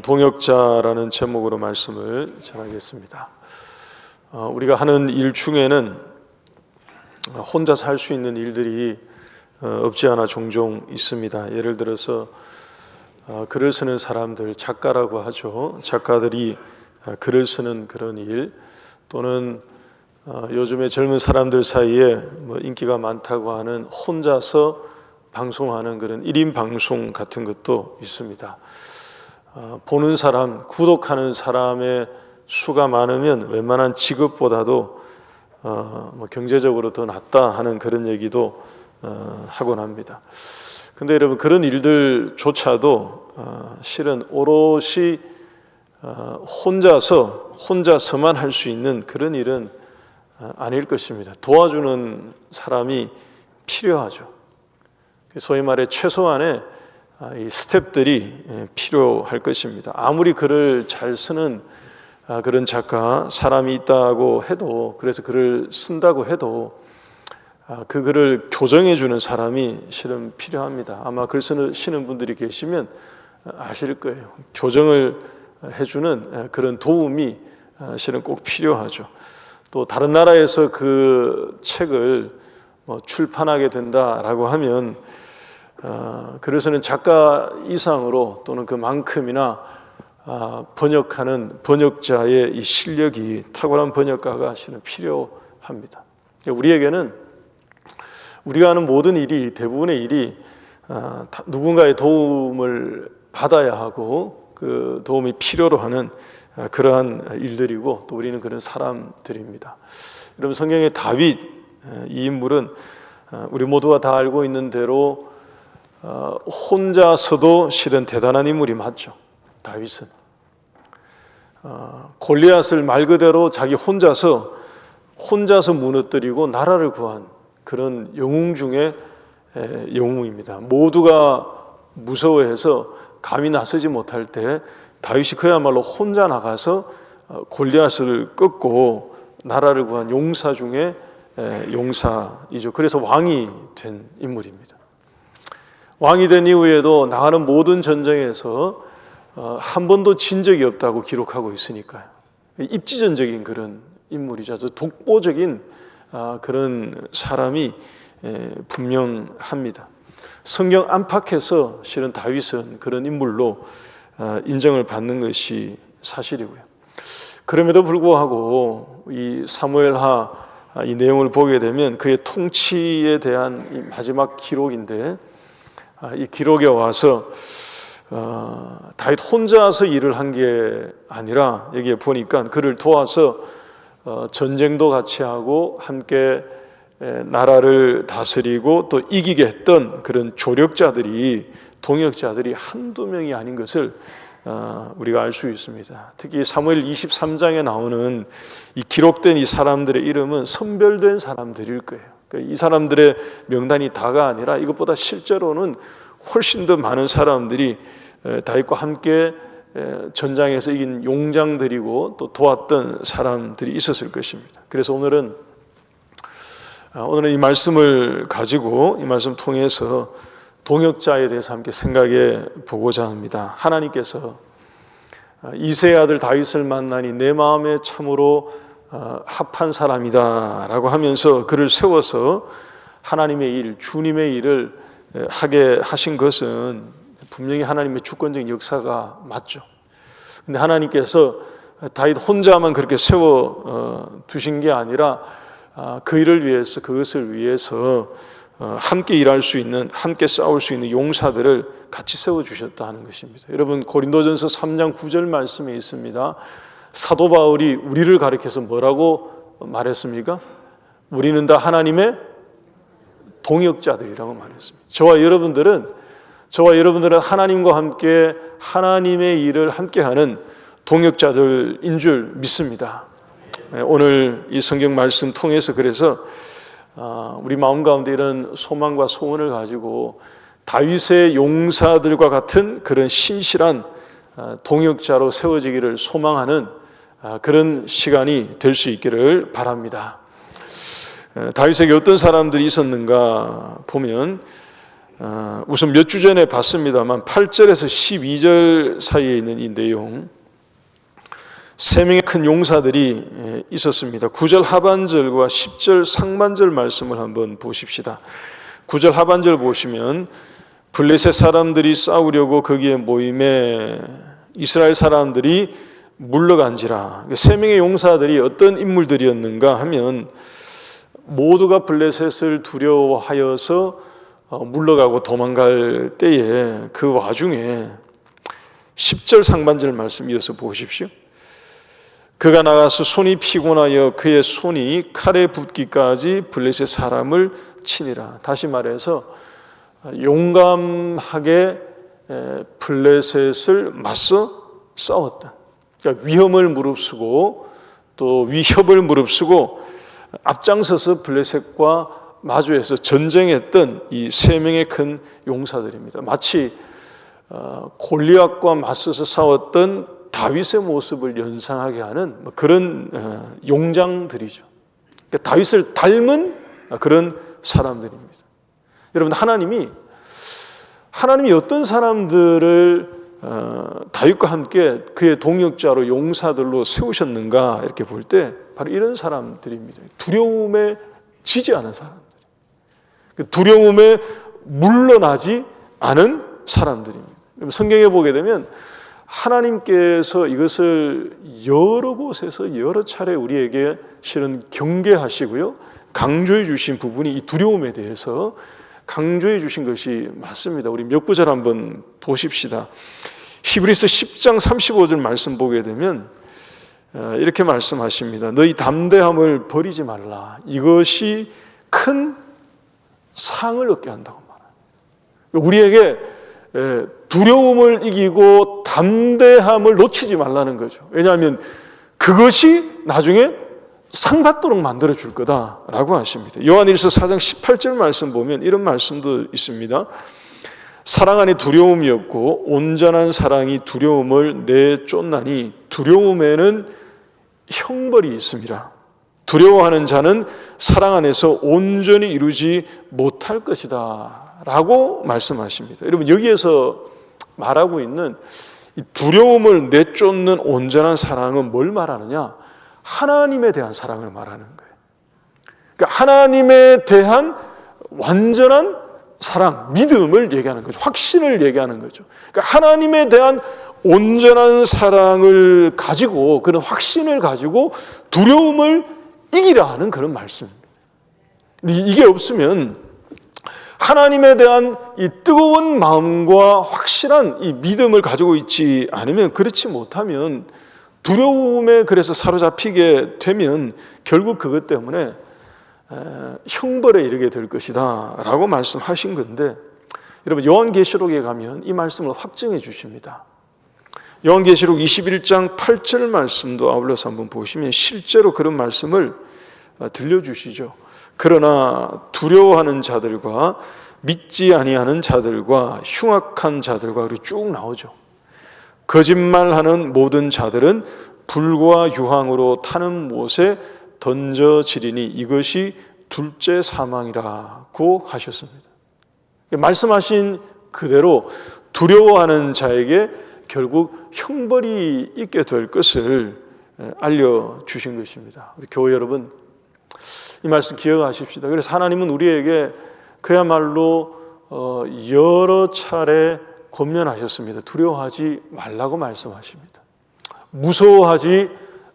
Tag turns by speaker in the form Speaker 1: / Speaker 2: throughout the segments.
Speaker 1: 동역자라는 제목으로 말씀을 전하겠습니다. 우리가 하는 일 중에는 혼자서 할 수 있는 일들이 없지 않아 종종 있습니다. 예를 들어서 글을 쓰는 사람들, 작가라고 하죠. 작가들이 글을 쓰는 그런 일, 또는 요즘에 젊은 사람들 사이에 인기가 많다고 하는 혼자서 방송하는 그런 1인 방송 같은 것도 있습니다. 보는 사람, 구독하는 사람의 수가 많으면 웬만한 직업보다도 경제적으로 더 낫다 하는 그런 얘기도 하곤 합니다. 근데 여러분, 그런 일들조차도 실은 오롯이 혼자서만 할 수 있는 그런 일은 아닐 것입니다. 도와주는 사람이 필요하죠. 소위 말해 최소한의 이 스텝들이 필요할 것입니다. 아무리 글을 잘 쓰는 그런 작가, 사람이 있다고 해도, 그래서 글을 쓴다고 해도 그 글을 교정해 주는 사람이 실은 필요합니다. 아마 글 쓰시는 분들이 계시면 아실 거예요. 교정을 해주는 그런 도움이 실은 꼭 필요하죠. 또 다른 나라에서 그 책을 출판하게 된다라고 하면 그래서는 작가 이상으로 또는 그만큼이나 번역하는 번역자의 이 실력이, 탁월한 번역가가 실은 필요합니다. 우리에게는 우리가 하는 모든 일이, 대부분의 일이 누군가의 도움을 받아야 하고 그 도움이 필요로 하는 그러한 일들이고, 또 우리는 그런 사람들입니다. 여러분, 성경의 다윗, 이 인물은 우리 모두가 다 알고 있는 대로 혼자서도 실은 대단한 인물이 맞죠. 다윗은 골리앗을 말 그대로 자기 혼자서 무너뜨리고 나라를 구한 그런 영웅 중에 영웅입니다. 모두가 무서워해서 감히 나서지 못할 때 다윗이 그야말로 혼자 나가서 골리앗을 꺾고 나라를 구한 용사 중에 용사이죠. 그래서 왕이 된 인물입니다. 왕이 된 이후에도 나가는 모든 전쟁에서 한 번도 진 적이 없다고 기록하고 있으니까요. 입지전적인 그런 인물이죠. 독보적인 그런 사람이 분명합니다. 성경 안팎에서 실은 다윗은 그런 인물로 인정을 받는 것이 사실이고요. 그럼에도 불구하고 이 사무엘하 이 내용을 보게 되면 그의 통치에 대한 이 마지막 기록인데, 이 기록에 와서 다윗 혼자서 일을 한 게 아니라 여기에 보니까 그를 도와서 전쟁도 같이 하고 함께 나라를 다스리고 또 이기게 했던 그런 조력자들이, 동역자들이 한두 명이 아닌 것을 우리가 알 수 있습니다. 특히 사무엘 23장에 나오는 이 기록된 이 사람들의 이름은 선별된 사람들일 거예요. 이 사람들의 명단이 다가 아니라 이것보다 실제로는 훨씬 더 많은 사람들이 다윗과 함께 전장에서 이긴 용장들이고 또 도왔던 사람들이 있었을 것입니다. 그래서 오늘은 이 말씀을 가지고, 이 말씀 통해서 동역자에 대해서 함께 생각해 보고자 합니다. 하나님께서 이새의 아들 다윗을 만나니 내 마음에 참으로 합한 사람이다 라고 하면서 그를 세워서 하나님의 일, 주님의 일을 하게 하신 것은 분명히 하나님의 주권적인 역사가 맞죠. 근데 하나님께서 다윗 혼자만 그렇게 세워 두신 게 아니라 그 일을 위해서, 그것을 위해서 함께 일할 수 있는, 함께 싸울 수 있는 용사들을 같이 세워주셨다 하는 것입니다. 여러분, 고린도전서 3장 9절 말씀에 있습니다. 사도 바울이 우리를 가리켜서 뭐라고 말했습니까? 우리는 다 하나님의 동역자들이라고 말했습니다. 저와 여러분들은 하나님과 함께 하나님의 일을 함께하는 동역자들인 줄 믿습니다. 오늘 이 성경 말씀 통해서 그래서 우리 마음 가운데 이런 소망과 소원을 가지고 다윗의 용사들과 같은 그런 신실한 동역자로 세워지기를 소망하는 그런 시간이 될 수 있기를 바랍니다. 다윗에게 어떤 사람들이 있었는가 보면 우선 몇 주 전에 봤습니다만 8절에서 12절 사이에 있는 이 내용, 세 명의 큰 용사들이 있었습니다. 9절 하반절과 10절 상반절 말씀을 한번 보십시다. 9절 하반절 보시면 블레셋 사람들이 싸우려고 거기에 모임에 이스라엘 사람들이 물러간지라. 세 명의 용사들이 어떤 인물들이었는가 하면 모두가 블레셋을 두려워하여서 물러가고 도망갈 때에 그 와중에 10절 상반절 말씀 이어서 보십시오. 그가 나가서 손이 피곤하여 그의 손이 칼에 붙기까지 블레셋 사람을 치니라. 다시 말해서 용감하게 블레셋을 맞서 싸웠다. 그러니까 위험을 무릅쓰고 또 위협을 무릅쓰고 앞장서서 블레셋과 마주해서 전쟁했던 이 세 명의 큰 용사들입니다. 마치 골리앗과 맞서서 싸웠던 다윗의 모습을 연상하게 하는 그런 용장들이죠. 그러니까 다윗을 닮은 그런 사람들입니다. 여러분, 하나님이 어떤 사람들을 다윗과 함께 그의 동역자로 용사들로 세우셨는가 이렇게 볼 때 바로 이런 사람들입니다. 두려움에 지지 않은 사람들, 두려움에 물러나지 않은 사람들입니다. 성경에 보게 되면 하나님께서 이것을 여러 곳에서 여러 차례 우리에게 실은 경계하시고요, 강조해 주신 부분이 이 두려움에 대해서 강조해 주신 것이 맞습니다. 우리 몇 구절 한번 보십시다. 히브리서 10장 35절 말씀 보게 되면 이렇게 말씀하십니다. 너희 담대함을 버리지 말라. 이것이 큰 상을 얻게 한다고 말합니다. 우리에게 두려움을 이기고 담대함을 놓치지 말라는 거죠. 왜냐하면 그것이 나중에 상 받도록 만들어 줄 거다라고 하십니다. 요한일서 4장 18절 말씀 보면 이런 말씀도 있습니다. 사랑 안에 두려움이 없고 온전한 사랑이 두려움을 내쫓나니 두려움에는 형벌이 있습니다. 두려워하는 자는 사랑 안에서 온전히 이루지 못할 것이다 라고 말씀하십니다. 여러분, 여기에서 말하고 있는 이 두려움을 내쫓는 온전한 사랑은 뭘 말하느냐? 하나님에 대한 사랑을 말하는 거예요. 그러니까 하나님에 대한 완전한 사랑, 믿음을 얘기하는 거죠. 확신을 얘기하는 거죠. 그러니까 하나님에 대한 온전한 사랑을 가지고, 그런 확신을 가지고 두려움을 이기라 하는 그런 말씀입니다. 이게 없으면 하나님에 대한 이 뜨거운 마음과 확실한 이 믿음을 가지고 있지 않으면, 그렇지 못하면 두려움에 그래서 사로잡히게 되면 결국 그것 때문에 형벌에 이르게 될 것이다 라고 말씀하신 건데, 여러분, 요한계시록에 가면 이 말씀을 확증해 주십니다. 요한계시록 21장 8절 말씀도 아울러서 한번 보시면 실제로 그런 말씀을 들려주시죠. 그러나 두려워하는 자들과 믿지 아니하는 자들과 흉악한 자들과, 그리고 쭉 나오죠. 거짓말하는 모든 자들은 불과 유황으로 타는 못에 던져지리니 이것이 둘째 사망이라고 하셨습니다. 말씀하신 그대로 두려워하는 자에게 결국 형벌이 있게 될 것을 알려주신 것입니다. 우리 교회 여러분, 이 말씀 기억하십시다. 그래서 하나님은 우리에게 그야말로 여러 차례 권면하셨습니다. 두려워하지 말라고 말씀하십니다. 무서워하지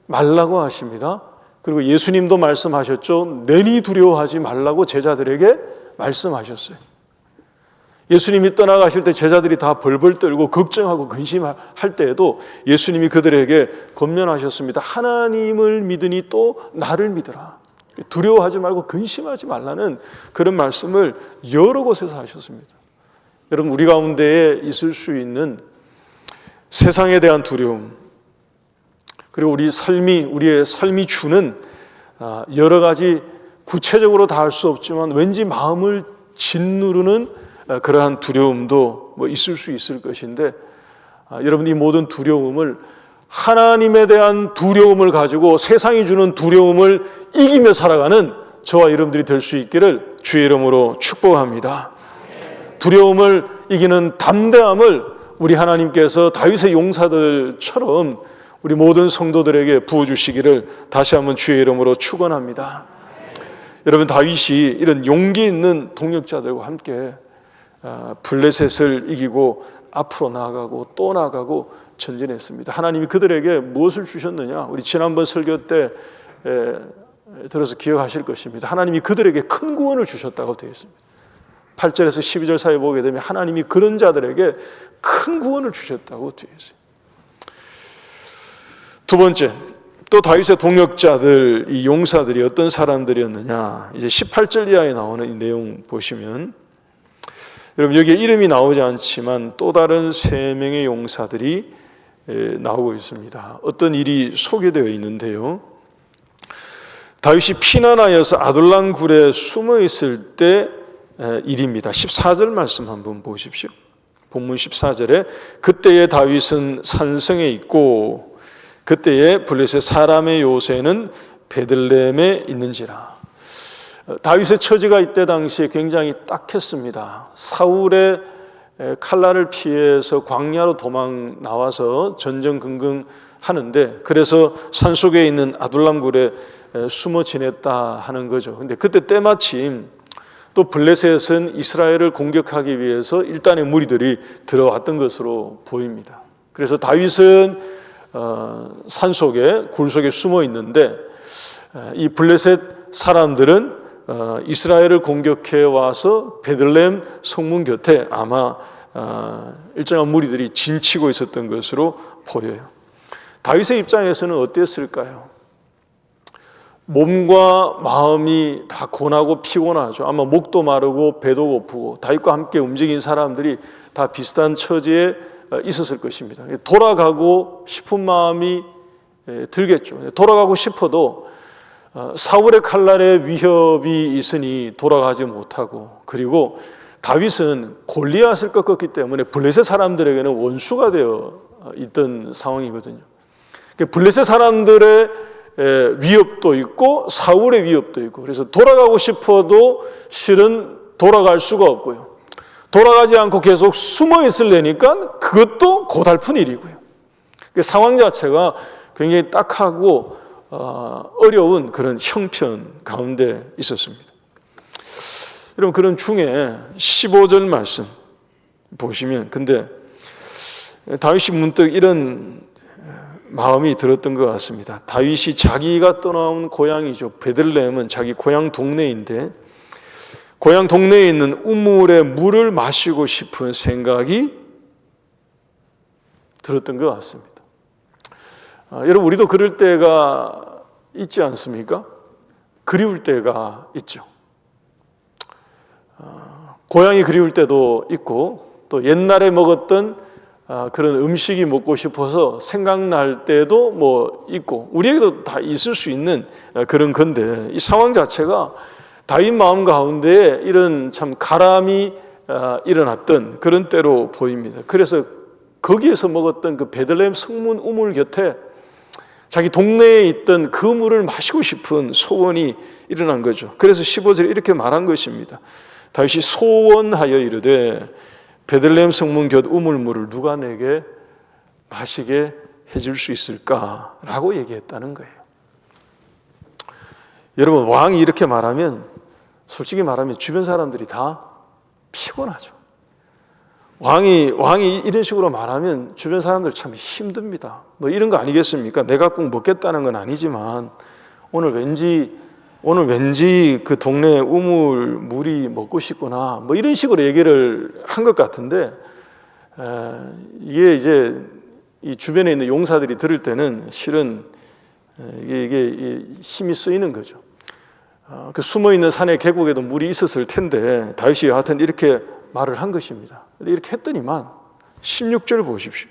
Speaker 1: 말라고 하십니다. 그리고 예수님도 말씀하셨죠. 내니 두려워하지 말라고 제자들에게 말씀하셨어요. 예수님이 떠나가실 때 제자들이 다 벌벌 떨고 걱정하고 근심할 때에도 예수님이 그들에게 권면하셨습니다. 하나님을 믿으니 또 나를 믿으라. 두려워하지 말고 근심하지 말라는 그런 말씀을 여러 곳에서 하셨습니다. 여러분, 우리 가운데에 있을 수 있는 세상에 대한 두려움, 그리고 우리의 삶이 주는 여러 가지 구체적으로 다 할 수 없지만 왠지 마음을 짓누르는 그러한 두려움도 있을 수 있을 것인데, 여러분, 이 모든 두려움을 하나님에 대한 두려움을 가지고 세상이 주는 두려움을 이기며 살아가는 저와 여러분들이 될 수 있기를 주의 이름으로 축복합니다. 두려움을 이기는 담대함을 우리 하나님께서 다윗의 용사들처럼 우리 모든 성도들에게 부어주시기를 다시 한번 주의 이름으로 축원합니다. 여러분, 다윗이 이런 용기 있는 동력자들과 함께 블레셋을 이기고 앞으로 나아가고 또 나아가고 전진했습니다. 하나님이 그들에게 무엇을 주셨느냐? 우리 지난번 설교 때 들어서 기억하실 것입니다. 하나님이 그들에게 큰 구원을 주셨다고 되어 있습니다. 8절에서 12절 사이에 보게 되면 하나님이 그런 자들에게 큰 구원을 주셨다고 되어 있어요. 두 번째, 또 다윗의 동역자들, 이 용사들이 어떤 사람들이었느냐? 이제 18절 이하에 나오는 이 내용 보시면, 여러분 여기에 이름이 나오지 않지만 또 다른 3명의 용사들이 나오고 있습니다. 어떤 일이 소개되어 있는데요. 다윗이 피난하여서 아둘람 굴에 숨어 있을 때 일입니다. 14절 말씀 한번 보십시오. 본문 14절에 그때에 다윗은 산성에 있고 그때에 블레셋 사람의 요새는 베들레헴에 있는지라. 다윗의 처지가 이때 당시에 굉장히 딱했습니다. 사울의 칼날을 피해서 광야로 도망 나와서 전전긍긍하는데, 그래서 산속에 있는 아둘람 굴에 숨어 지냈다 하는 거죠. 근데 그때 때마침 또 블레셋은 이스라엘을 공격하기 위해서 일단의 무리들이 들어왔던 것으로 보입니다. 그래서 다윗은 산속에 굴 속에 숨어 있는데, 이 블레셋 사람들은 이스라엘을 공격해 와서 베들레헴 성문 곁에 아마 일정한 무리들이 진치고 있었던 것으로 보여요. 다윗의 입장에서는 어땠을까요? 몸과 마음이 다 고나고 피곤하죠. 아마 목도 마르고 배도 고프고, 다윗과 함께 움직인 사람들이 다 비슷한 처지에 있었을 것입니다. 돌아가고 싶은 마음이 들겠죠. 돌아가고 싶어도 사울의 칼날의 위협이 있으니 돌아가지 못하고, 그리고 다윗은 골리앗을 꺾었기 때문에 블레셋 사람들에게는 원수가 되어 있던 상황이거든요. 블레셋 사람들의 위협도 있고 사울의 위협도 있고, 그래서 돌아가고 싶어도 실은 돌아갈 수가 없고요. 돌아가지 않고 계속 숨어 있으려니까 그것도 고달픈 일이고요. 상황 자체가 굉장히 딱하고 어려운 그런 형편 가운데 있었습니다. 여러분, 그런 중에 15절 말씀 보시면, 근데 다윗이 문득 이런 마음이 들었던 것 같습니다. 다윗이 자기가 떠나온 고향이죠. 베들레헴은 자기 고향 동네인데, 고향 동네에 있는 우물의 물을 마시고 싶은 생각이 들었던 것 같습니다. 여러분, 우리도 그럴 때가 있지 않습니까? 그리울 때가 있죠. 고향이 그리울 때도 있고, 또 옛날에 먹었던 그런 음식이 먹고 싶어서 생각날 때도 뭐 있고, 우리에게도 다 있을 수 있는 그런 건데, 이 상황 자체가 다윗 마음 가운데 이런 참 가람이 일어났던 그런 때로 보입니다. 그래서 거기에서 먹었던 그 베들레헴 성문 우물 곁에 자기 동네에 있던 그 물을 마시고 싶은 소원이 일어난 거죠. 그래서 15절에 이렇게 말한 것입니다. 다윗이 소원하여 이르되 베들레헴 성문 곁 우물물을 누가 내게 마시게 해줄 수 있을까라고 얘기했다는 거예요. 여러분, 왕이 이렇게 말하면, 솔직히 말하면 주변 사람들이 다 피곤하죠. 왕이 이런 식으로 말하면 주변 사람들 참 힘듭니다. 뭐 이런 거 아니겠습니까? 내가 꼭 먹겠다는 건 아니지만 오늘 왠지 그 동네 우물 물이 먹고 싶구나, 뭐 이런 식으로 얘기를 한 것 같은데, 이게 이제 이 주변에 있는 용사들이 들을 때는 실은 이게 힘이 쓰이는 거죠. 그 숨어 있는 산의 계곡에도 물이 있었을 텐데 다윗이 하여튼 이렇게 말을 한 것입니다. 이렇게 했더니만 16절 보십시오.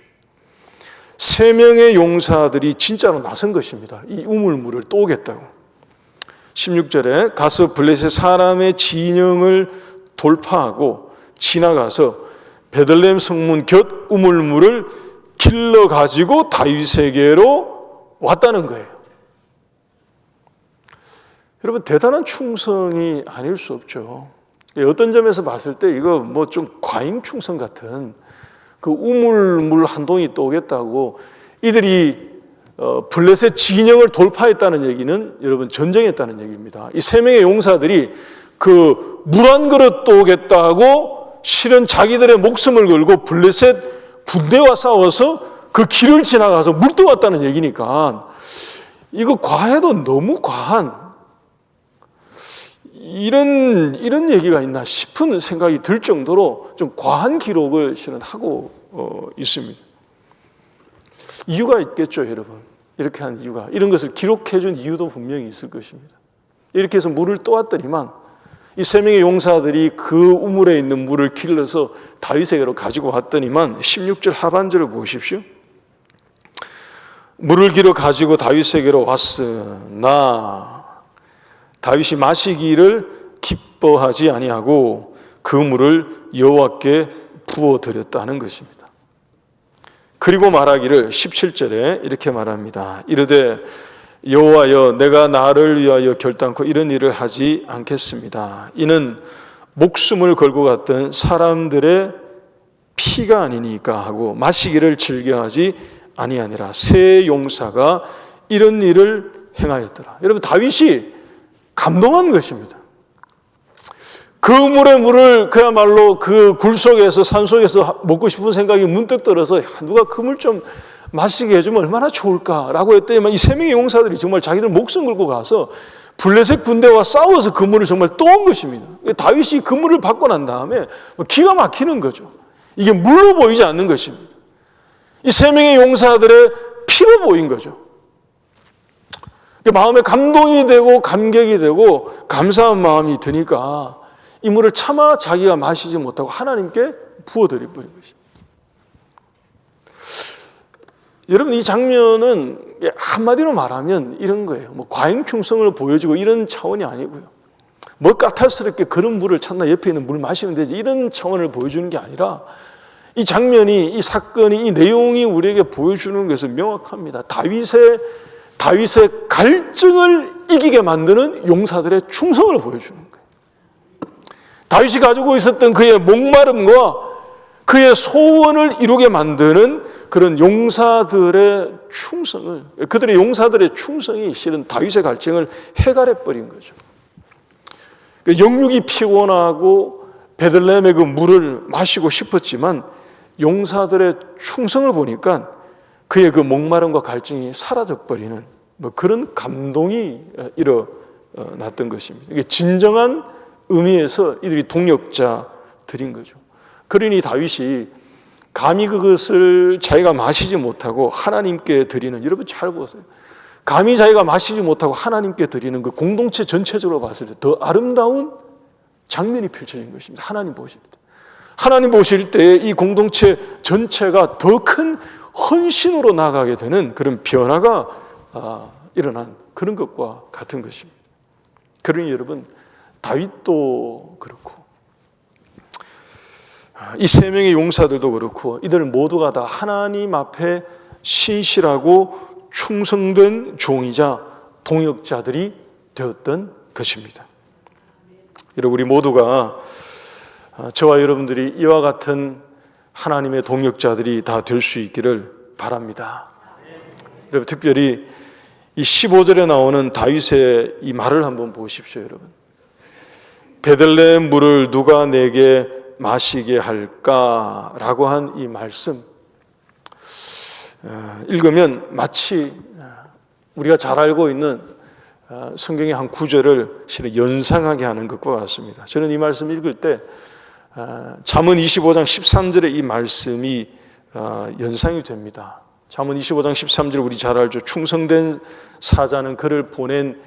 Speaker 1: 3명의 용사들이 진짜로 나선 것입니다. 이 우물물을 또 오겠다고. 16절에 가서 블레셋 사람의 진영을 돌파하고 지나가서 베들레헴 성문 곁 우물물을 길러 가지고 다윗에게로 왔다는 거예요. 여러분, 대단한 충성이 아닐 수 없죠. 어떤 점에서 봤을 때 이거 뭐 좀 과잉충성 같은 그 우물물 한 동이 떠오겠다고 이들이 블레셋 진영을 돌파했다는 얘기는 여러분 전쟁했다는 얘기입니다. 이 세 명의 용사들이 그 물 한 그릇 떠오겠다고 실은 자기들의 목숨을 걸고 블레셋 군대와 싸워서 그 길을 지나가서 물 떠왔다는 얘기니까 이거 과해도 너무 과한 이런 얘기가 있나 싶은 생각이 들 정도로 좀 과한 기록을 실은 하고 있습니다. 이유가 있겠죠, 여러분. 이렇게 한 이유가. 이런 것을 기록해 준 이유도 분명히 있을 것입니다. 이렇게 해서 물을 떠왔더니만 이 세 명의 용사들이 그 우물에 있는 물을 길러서 다윗에게로 가지고 왔더니만 16절 하반절을 보십시오. 물을 길어 가지고 다윗에게로 왔으나 다윗이 마시기를 기뻐하지 아니하고 그 물을 여호와께 부어드렸다 하는 것입니다. 그리고 말하기를 17절에 이렇게 말합니다. 이르되 여호와여 내가 나를 위하여 결단코 이런 일을 하지 않겠습니다. 이는 목숨을 걸고 갔던 사람들의 피가 아니니까 하고 마시기를 즐겨하지 아니하니라. 세 용사가 이런 일을 행하였더라. 여러분 다윗이 감동한 것입니다. 그 물의 물을 그야말로 그 굴 속에서 산 속에서 먹고 싶은 생각이 문득 들어서 누가 그 물 좀 마시게 해주면 얼마나 좋을까라고 했더니만 이 세 명의 용사들이 정말 자기들 목숨 걸고 가서 블레셋 군대와 싸워서 그 물을 정말 떠온 것입니다. 다윗이 그 물을 받고 난 다음에 기가 막히는 거죠. 이게 물로 보이지 않는 것입니다. 이 세 명의 용사들의 피로 보인 거죠. 마음에 감동이 되고 감격이 되고 감사한 마음이 드니까 이 물을 차마 자기가 마시지 못하고 하나님께 부어드려 버린 것입니다. 여러분 이 장면은 한마디로 말하면 이런 거예요. 뭐 과잉충성을 보여주고 이런 차원이 아니고요. 뭐 까탈스럽게 그런 물을 찾나 옆에 있는 물 마시면 되지 이런 차원을 보여주는 게 아니라 이 장면이 이 사건이 이 내용이 우리에게 보여주는 것은 명확합니다. 다윗의 갈증을 이기게 만드는 용사들의 충성을 보여주는 거예요. 다윗이 가지고 있었던 그의 목마름과 그의 소원을 이루게 만드는 그런 용사들의 충성을, 그들의 용사들의 충성이 실은 다윗의 갈증을 해갈해 버린 거죠. 영육이 피곤하고 베들레헴의 그 물을 마시고 싶었지만 용사들의 충성을 보니까 그의 그 목마름과 갈증이 사라져버리는 뭐 그런 감동이 일어났던 것입니다. 이게 진정한 의미에서 이들이 동역자들인 거죠. 그러니 다윗이 감히 그것을 자기가 마시지 못하고 하나님께 드리는, 여러분 잘 보세요. 감히 자기가 마시지 못하고 하나님께 드리는 그 공동체 전체적으로 봤을 때 더 아름다운 장면이 펼쳐진 것입니다. 하나님 보실 때. 하나님 보실 때 이 공동체 전체가 더 큰 헌신으로 나가게 되는 그런 변화가 일어난 그런 것과 같은 것입니다. 그러니 여러분 다윗도 그렇고 이 세 명의 용사들도 그렇고 이들 모두가 다 하나님 앞에 신실하고 충성된 종이자 동역자들이 되었던 것입니다. 여러분 우리 모두가 저와 여러분들이 이와 같은 하나님의 동역자들이 다 될 수 있기를 바랍니다. 여러분 특별히 이 15절에 나오는 다윗의 이 말을 한번 보십시오. 여러분 베들레헴 물을 누가 내게 마시게 할까라고 한 이 말씀 읽으면 마치 우리가 잘 알고 있는 성경의 한 구절을 실은 연상하게 하는 것과 같습니다. 저는 이 말씀 읽을 때 잠언 25장 13절의 이 말씀이 연상이 됩니다. 잠언 25장 13절 우리 잘 알죠. 충성된 사자는 그를 보낸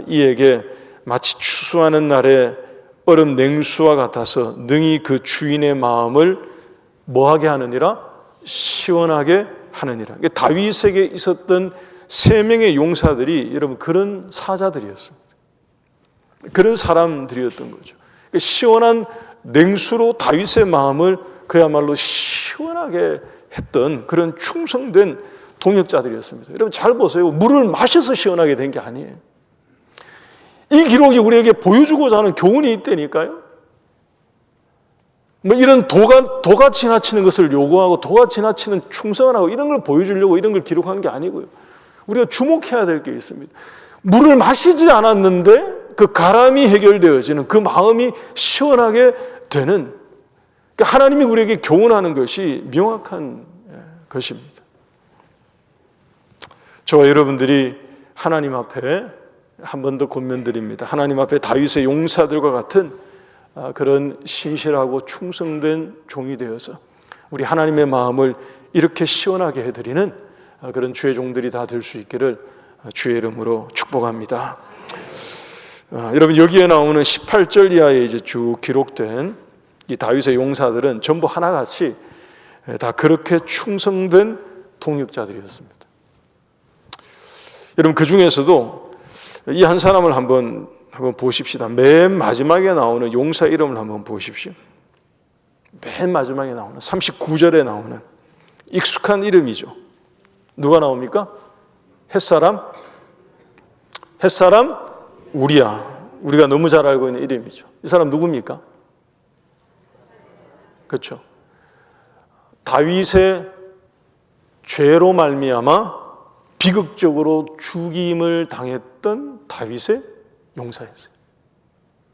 Speaker 1: 이에게 마치 추수하는 날에 얼음 냉수와 같아서 능히 그 주인의 마음을 뭐하게 하느니라? 시원하게 하느니라. 다윗에게 있었던 세 명의 용사들이 여러분 그런 사자들이었습니다. 그런 사람들이었던 거죠. 시원한 냉수로 다윗의 마음을 그야말로 시원하게 했던 그런 충성된 동역자들이었습니다. 여러분 잘 보세요. 물을 마셔서 시원하게 된 게 아니에요. 이 기록이 우리에게 보여주고자 하는 교훈이 있다니까요. 뭐 이런 도가 지나치는 것을 요구하고 도가 지나치는 충성을 하고 이런 걸 보여주려고 이런 걸 기록한 게 아니고요. 우리가 주목해야 될 게 있습니다. 물을 마시지 않았는데 그 가람이 해결되어지는 그 마음이 시원하게 되는, 하나님이 우리에게 교훈하는 것이 명확한 것입니다. 저와 여러분들이 하나님 앞에 한 번 더 권면드립니다. 하나님 앞에 다윗의 용사들과 같은 그런 신실하고 충성된 종이 되어서 우리 하나님의 마음을 이렇게 시원하게 해드리는 그런 주의 종들이 다 될 수 있기를 주의 이름으로 축복합니다. 여러분, 여기에 나오는 18절 이하에 이제 쭉 기록된 이 다윗의 용사들은 전부 하나같이 다 그렇게 충성된 동역자들이었습니다. 여러분, 그 중에서도 이 한 사람을 한번 보십시다. 맨 마지막에 나오는 용사 이름을 한번 보십시오. 맨 마지막에 나오는 39절에 나오는 익숙한 이름이죠. 누가 나옵니까? 햇사람 우리야. 우리가 너무 잘 알고 있는 이름이죠. 이 사람 누굽니까? 그렇죠. 다윗의 죄로 말미암아 비극적으로 죽임을 당했던 다윗의 용사였어요.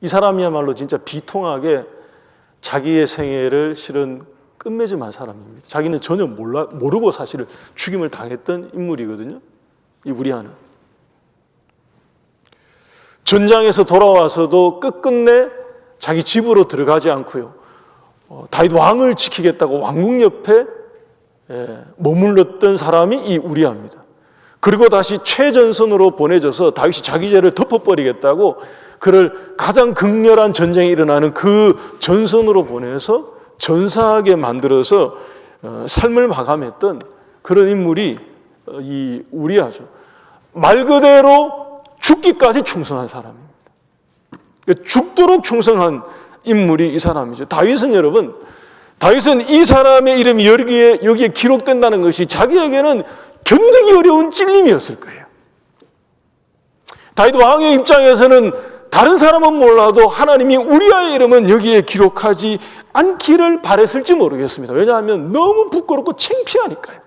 Speaker 1: 이 사람이야말로 진짜 비통하게 자기의 생애를 실은 끝맺음한 사람입니다. 자기는 전혀 모르고 사실은 죽임을 당했던 인물이거든요. 이 우리아는 전장에서 돌아와서도 끝끝내 자기 집으로 들어가지 않고요, 다윗 왕을 지키겠다고 왕궁 옆에 머물렀던 사람이 이 우리아입니다. 그리고 다시 최전선으로 보내져서 다윗이 자기 죄를 덮어버리겠다고 그를 가장 극렬한 전쟁이 일어나는 그 전선으로 보내서 전사하게 만들어서 삶을 마감했던 그런 인물이 이 우리아죠. 말 그대로 죽기까지 충성한 사람입니다. 죽도록 충성한 인물이 이 사람이죠. 다윗은 이 사람의 이름이 여기에 기록된다는 것이 자기에게는 견디기 어려운 찔림이었을 거예요. 다윗 왕의 입장에서는 다른 사람은 몰라도 하나님이 우리아의 이름은 여기에 기록하지 않기를 바랬을지 모르겠습니다. 왜냐하면 너무 부끄럽고 창피하니까요.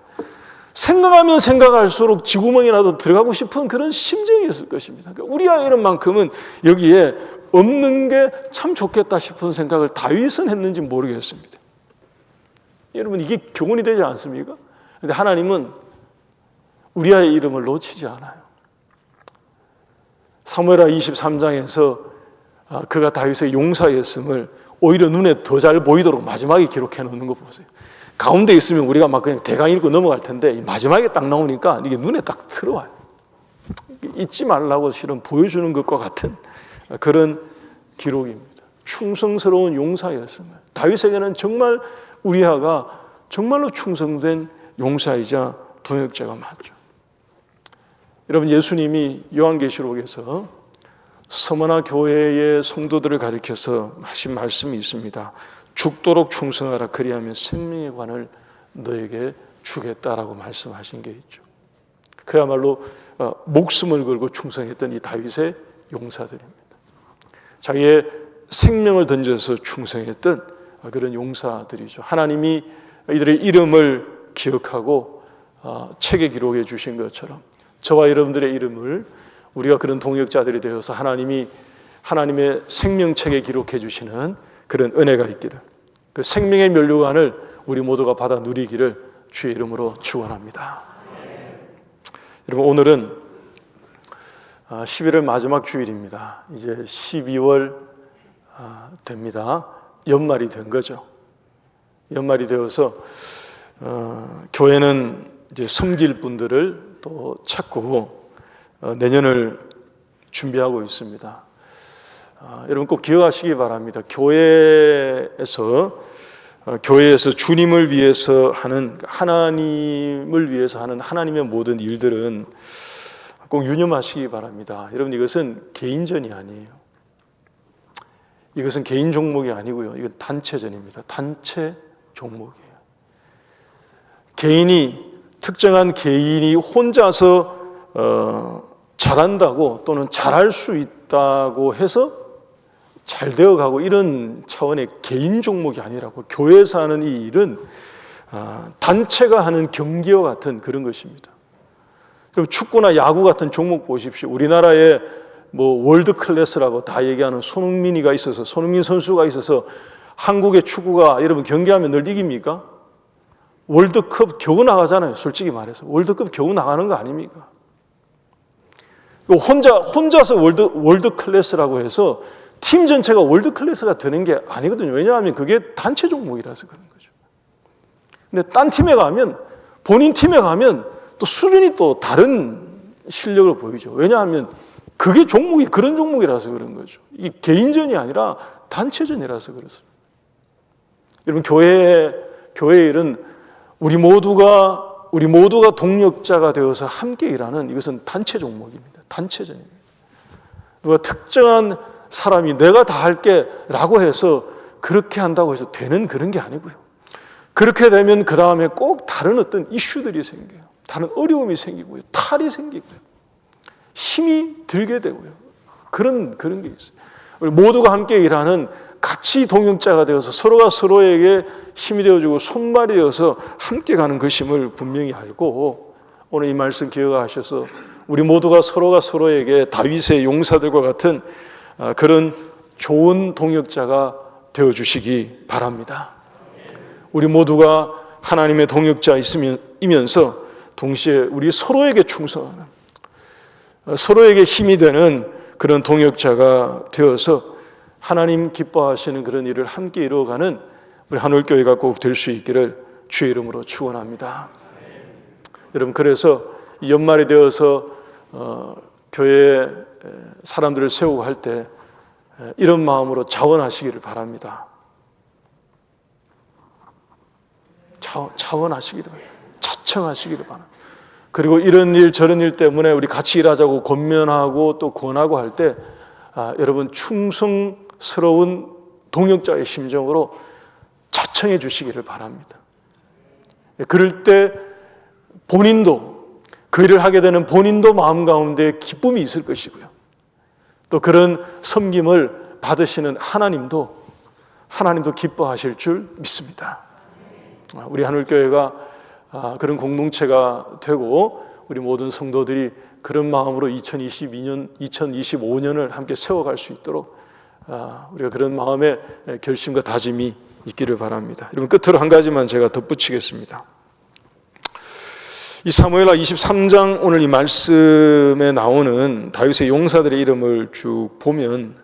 Speaker 1: 생각하면 생각할수록 쥐구멍이라도 들어가고 싶은 그런 심정이었을 것입니다. 우리아의 이름만큼은 여기에 없는 게 참 좋겠다 싶은 생각을 다윗은 했는지 모르겠습니다. 여러분, 이게 교훈이 되지 않습니까? 그런데 하나님은 우리아의 이름을 놓치지 않아요. 사무엘하 23장에서 그가 다윗의 용사였음을 오히려 눈에 더 잘 보이도록 마지막에 기록해 놓는 거 보세요. 가운데 있으면 우리가 막 그냥 대강 읽고 넘어갈 텐데 마지막에 딱 나오니까 이게 눈에 딱 들어와요. 잊지 말라고 실은 보여주는 것과 같은 그런 기록입니다. 충성스러운 용사였음을. 다윗에게는 정말 우리아가 정말로 충성된 용사이자 동역자가 맞죠. 여러분, 예수님이 요한계시록에서 서머나 교회의 성도들을 가리켜서 하신 말씀이 있습니다. 죽도록 충성하라, 그리하면 생명의 관을 너에게 주겠다라고 말씀하신 게 있죠. 그야말로 목숨을 걸고 충성했던 이 다윗의 용사들입니다. 자기의 생명을 던져서 충성했던 그런 용사들이죠. 하나님이 이들의 이름을 기억하고 책에 기록해 주신 것처럼 저와 여러분들의 이름을 우리가 그런 동역자들이 되어서 하나님의 생명책에 기록해 주시는 그런 은혜가 있기를, 그 생명의 면류관을 우리 모두가 받아 누리기를 주의 이름으로 축원합니다. 여러분, 오늘은 11월 마지막 주일입니다. 이제 12월 됩니다. 연말이 된 거죠. 연말이 되어서 교회는 이제 섬길 분들을 또 찾고 내년을 준비하고 있습니다. 여러분 꼭 기억하시기 바랍니다. 교회에서 주님을 위해서 하는, 하나님을 위해서 하는 하나님의 모든 일들은 꼭 유념하시기 바랍니다. 여러분, 이것은 개인전이 아니에요. 이것은 개인 종목이 아니고요. 이건 단체전입니다. 단체 종목이에요. 특정한 개인이 혼자서 잘한다고 또는 잘할 수 있다고 해서 잘 되어가고 이런 차원의 개인 종목이 아니라고. 교회에서 하는 이 일은 단체가 하는 경기와 같은 그런 것입니다. 그럼 축구나 야구 같은 종목 보십시오. 우리나라에 뭐 월드 클래스라고 다 얘기하는 손흥민이가 있어서, 손흥민 선수가 있어서 한국의 축구가 여러분 경기하면 늘 이깁니까? 월드컵 겨우 나가잖아요. 솔직히 말해서 월드컵 겨우 나가는 거 아닙니까? 혼자서 월드 클래스라고 해서 팀 전체가 월드 클래스가 되는 게 아니거든요. 왜냐하면 그게 단체 종목이라서 그런 거죠. 근데 딴 팀에 가면, 본인 팀에 가면 또 수준이 또 다른 실력을 보이죠. 왜냐하면 그게 종목이 그런 종목이라서 그런 거죠. 이게 개인전이 아니라 단체전이라서 그렇습니다. 여러분, 교회의 일은 우리 모두가 동력자가 되어서 함께 일하는, 이것은 단체 종목입니다. 단체전입니다. 누가 특정한 사람이 내가 다 할게 라고 해서 그렇게 한다고 해서 되는 그런 게 아니고요. 그렇게 되면 그 다음에 꼭 다른 어떤 이슈들이 생겨요. 다른 어려움이 생기고요. 탈이 생기고요. 힘이 들게 되고요. 그런 게 있어요. 우리 모두가 함께 일하는, 같이 동역자가 되어서 서로가 서로에게 힘이 되어주고 손발이 되어서 함께 가는 것임을 분명히 알고, 오늘 이 말씀 기억하셔서 우리 모두가 서로가 서로에게 다윗의 용사들과 같은 그런 좋은 동역자가 되어주시기 바랍니다. 우리 모두가 하나님의 동역자이면서 동시에 우리 서로에게 충성하는, 서로에게 힘이 되는 그런 동역자가 되어서 하나님 기뻐하시는 그런 일을 함께 이루어가는 우리 한올교회가 꼭 될 수 있기를 주의 이름으로 축원합니다. 여러분, 그래서 연말이 되어서 교회 사람들을 세우고 할 때 이런 마음으로 자원하시기를 바랍니다. 자원하시기를 바랍니다. 자청하시기를 바랍니다. 그리고 이런 일 저런 일 때문에 우리 같이 일하자고 권면하고 또 권하고 할 때 여러분 충성스러운 동역자의 심정으로 자청해 주시기를 바랍니다. 그럴 때 본인도, 그 일을 하게 되는 본인도 마음 가운데 기쁨이 있을 것이고요. 또 그런 섬김을 받으시는 하나님도 기뻐하실 줄 믿습니다. 우리 한울교회가 그런 공동체가 되고 우리 모든 성도들이 그런 마음으로 2025년을 함께 세워갈 수 있도록 우리가 그런 마음의 결심과 다짐이 있기를 바랍니다. 여러분, 끝으로 한 가지만 제가 덧붙이겠습니다. 이 사무엘하 23장 오늘 이 말씀에 나오는 다윗의 용사들의 이름을 쭉 보면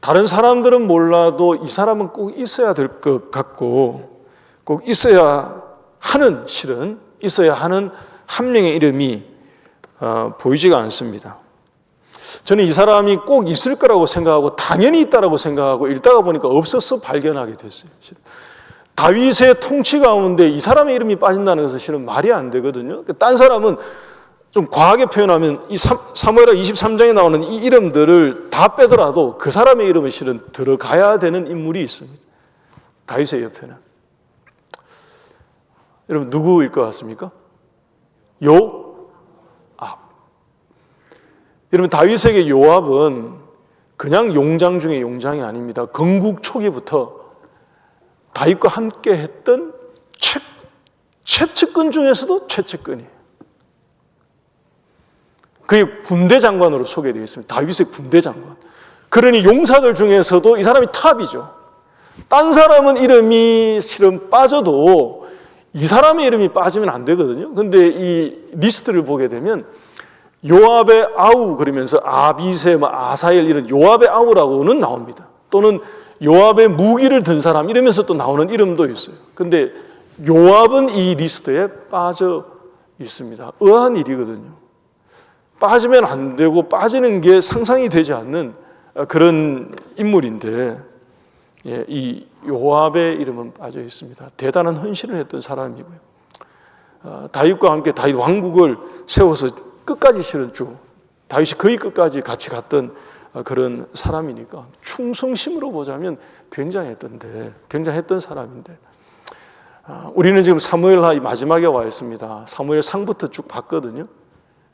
Speaker 1: 다른 사람들은 몰라도 이 사람은 꼭 있어야 될 것 같고 꼭 있어야 하는 한 명의 이름이 보이지가 않습니다. 저는 이 사람이 꼭 있을 거라고 생각하고 당연히 있다라고 생각하고 읽다가 보니까 없어서 발견하게 됐어요. 다윗의 통치 가운데 이 사람의 이름이 빠진다는 것은 실은 말이 안 되거든요. 딴 사람은 좀 과하게 표현하면 이 사무엘하 23장에 나오는 이 이름들을 다 빼더라도 그 사람의 이름은 실은 들어가야 되는 인물이 있습니다. 다윗의 옆에는. 여러분, 누구일 것 같습니까? 요압. 여러분, 다윗에게 요압은 그냥 용장 중에 용장이 아닙니다. 건국 초기부터 다윗과 함께 했던 최측근 중에서도 최측근이에요. 그의 군대 장관으로 소개되어 있습니다. 다윗의 군대 장관. 그러니 용사들 중에서도 이 사람이 탑이죠. 딴 사람은 이름이 실은 빠져도 이 사람의 이름이 빠지면 안 되거든요. 그런데 이 리스트를 보게 되면 요압의 아우 그러면서 아비세, 아사엘 이런 요압의 아우라고는 나옵니다. 또는 요압의 무기를 든 사람 이러면서 또 나오는 이름도 있어요. 그런데 요압은 이 리스트에 빠져 있습니다. 의아한 일이거든요. 빠지면 안 되고 빠지는 게 상상이 되지 않는 그런 인물인데 이 요압의 이름은 빠져 있습니다. 대단한 헌신을 했던 사람이고요. 다윗과 함께 다윗 왕국을 세워서 끝까지 실은 쭉 다윗이 거의 끝까지 같이 갔던 그런 사람이니까 충성심으로 보자면 굉장했던 사람인데 우리는 지금 사무엘하 마지막에 와 있습니다. 사무엘 상부터 쭉 봤거든요.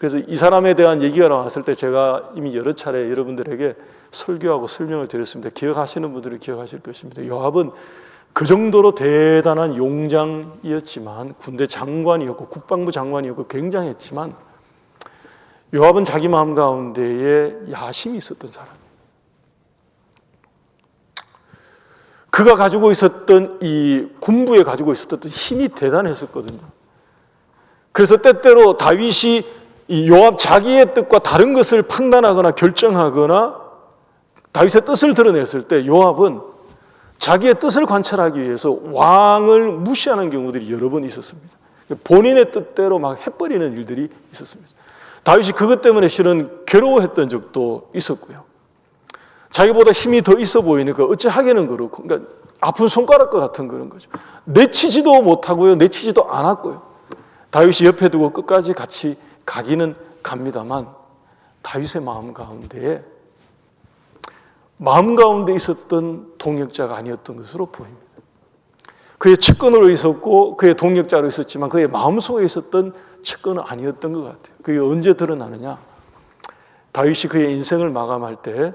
Speaker 1: 그래서 이 사람에 대한 얘기가 나왔을 때 제가 이미 여러 차례 여러분들에게 설교하고 설명을 드렸습니다. 기억하시는 분들은 기억하실 것입니다. 요압은 그 정도로 대단한 용장이었지만, 군대 장관이었고 국방부 장관이었고 굉장했지만, 요압은 자기 마음 가운데에 야심이 있었던 사람이에요. 그가 가지고 있었던 이 군부에 가지고 있었던 힘이 대단했었거든요. 그래서 때때로 다윗이 이 요압 자기의 뜻과 다른 것을 판단하거나 결정하거나 다윗의 뜻을 드러냈을 때 요압은 자기의 뜻을 관철하기 위해서 왕을 무시하는 경우들이 여러 번 있었습니다. 본인의 뜻대로 막 해버리는 일들이 있었습니다. 다윗이 그것 때문에 실은 괴로워했던 적도 있었고요. 자기보다 힘이 더 있어 보이니까 어찌 하기는 그렇고, 그러니까 아픈 손가락과 같은 그런 거죠. 내치지도 못하고요, 내치지도 않았고요. 다윗이 옆에 두고 끝까지 같이 가기는 갑니다만, 다윗의 마음 가운데 있었던 동역자가 아니었던 것으로 보입니다. 그의 측근으로 있었고 그의 동역자로 있었지만 그의 마음속에 있었던 측근은 아니었던 것 같아요. 그게 언제 드러나느냐? 다윗이 그의 인생을 마감할 때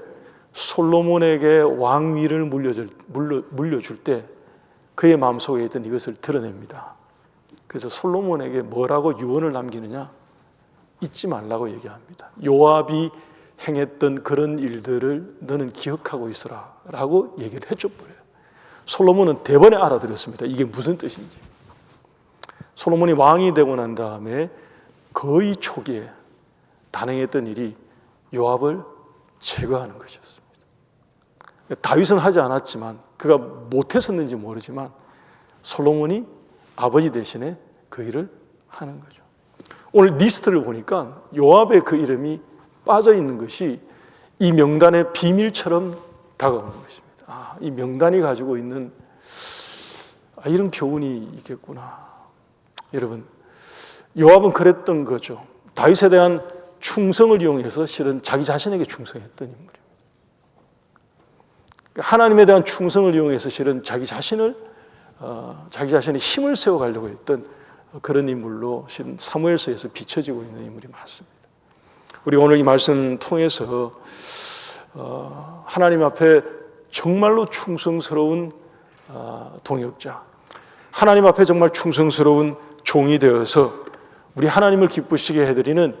Speaker 1: 솔로몬에게 왕위를 물려줄 때 그의 마음속에 있던 이것을 드러냅니다. 그래서 솔로몬에게 뭐라고 유언을 남기느냐? 잊지 말라고 얘기합니다. 요압이 행했던 그런 일들을 너는 기억하고 있어라 라고 얘기를 해줘버려요. 솔로몬은 대번에 알아들었습니다. 이게 무슨 뜻인지. 솔로몬이 왕이 되고 난 다음에 거의 초기에 단행했던 일이 요압을 제거하는 것이었습니다. 다윗은 하지 않았지만, 그가 못했었는지 모르지만 솔로몬이 아버지 대신에 그 일을 하는 거죠. 오늘 리스트를 보니까 요압의 그 이름이 빠져 있는 것이 이 명단의 비밀처럼 다가오는 것입니다. 이 명단이 가지고 있는 이런 교훈이 있겠구나. 여러분, 요압은 그랬던 거죠. 다윗에 대한 충성을 이용해서 실은 자기 자신에게 충성했던 인물입니다. 하나님에 대한 충성을 이용해서 실은 자기 자신의 힘을 세워가려고 했던 그런 인물로 실은 사무엘서에서 비춰지고 있는 인물이 많습니다. 우리 오늘 이 말씀 통해서 하나님 앞에 정말로 충성스러운 동역자, 하나님 앞에 정말 충성스러운 종이 되어서 우리 하나님을 기쁘시게 해드리는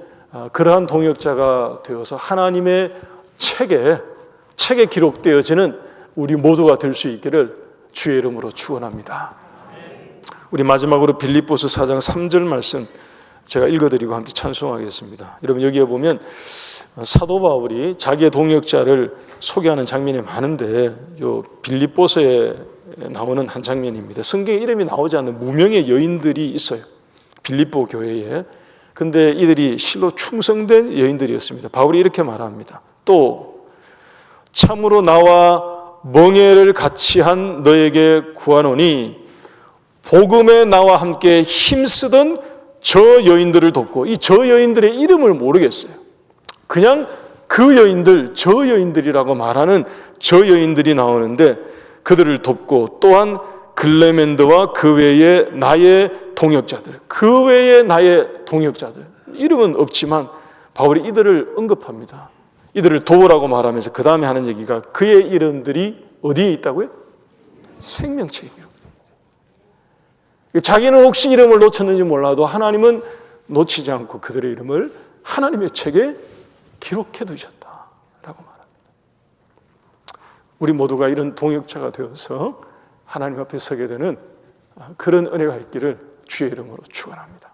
Speaker 1: 그러한 동역자가 되어서 하나님의 책에 기록되어지는 우리 모두가 될 수 있기를 주의 이름으로 축원합니다. 우리 마지막으로 빌립보서 4장 3절 말씀 제가 읽어드리고 함께 찬송하겠습니다. 여러분, 여기에 보면 사도 바울이 자기의 동역자를 소개하는 장면이 많은데 요 빌립보서에 나오는 한 장면입니다. 성경에 이름이 나오지 않는 무명의 여인들이 있어요, 빌립보 교회에. 근데 이들이 실로 충성된 여인들이었습니다. 바울이 이렇게 말합니다. 또 참으로 나와 멍에를 같이 한 너에게 구하노니 복음에 나와 함께 힘쓰던 저 여인들을 돕고, 이 저 여인들의 이름을 모르겠어요. 그냥 그 여인들, 저 여인들이라고 말하는 저 여인들이 나오는데 그들을 돕고, 또한 글레멘드와 그 외에 나의 동역자들, 그 외에 나의 동역자들, 이름은 없지만 바울이 이들을 언급합니다. 이들을 도우라고 말하면서 그 다음에 하는 얘기가 그의 이름들이 어디에 있다고요? 생명책에 기록됩니다. 자기는 혹시 이름을 놓쳤는지 몰라도 하나님은 놓치지 않고 그들의 이름을 하나님의 책에 기록해 두셨다라고 말합니다. 우리 모두가 이런 동역자가 되어서 하나님 앞에 서게 되는 그런 은혜가 있기를 주의 이름으로 축원합니다.